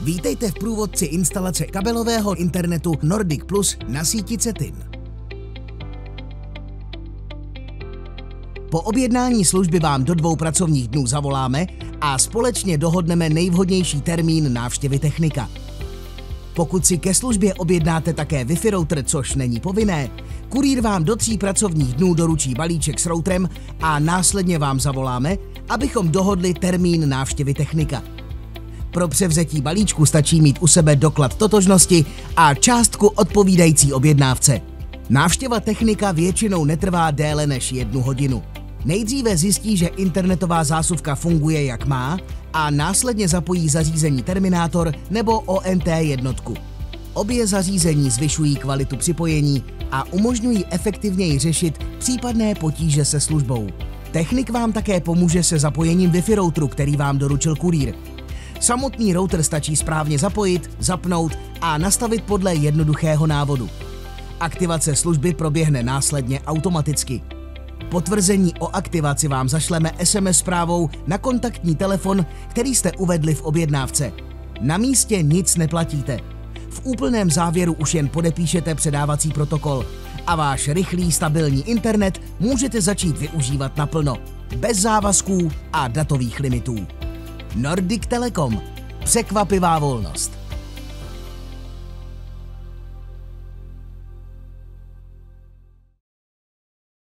Vítejte v průvodci instalace kabelového internetu Nordic Plus na síti Cetin. Po objednání služby vám do 2 pracovních dnů zavoláme a společně dohodneme nejvhodnější termín návštěvy technika. Pokud si ke službě objednáte také Wi-Fi router, což není povinné, kurýr vám do 3 pracovních dnů doručí balíček s routerem a následně vám zavoláme, abychom dohodli termín návštěvy technika. Pro převzetí balíčku stačí mít u sebe doklad totožnosti a částku odpovídající objednávce. Návštěva technika většinou netrvá déle než 1 hodinu. Nejdříve zjistí, že internetová zásuvka funguje jak má a následně zapojí zařízení terminátor nebo ONT jednotku. Obě zařízení zvyšují kvalitu připojení a umožňují efektivněji řešit případné potíže se službou. Technik vám také pomůže se zapojením Wi-Fi routeru, který vám doručil kurýr. Samotný router stačí správně zapojit, zapnout a nastavit podle jednoduchého návodu. Aktivace služby proběhne následně automaticky. Potvrzení o aktivaci vám zašleme SMS zprávou na kontaktní telefon, který jste uvedli v objednávce. Na místě nic neplatíte. V úplném závěru už jen podepíšete předávací protokol a váš rychlý, stabilní internet můžete začít využívat naplno, bez závazků a datových limitů. Nordic Telecom. Překvapivá volnost.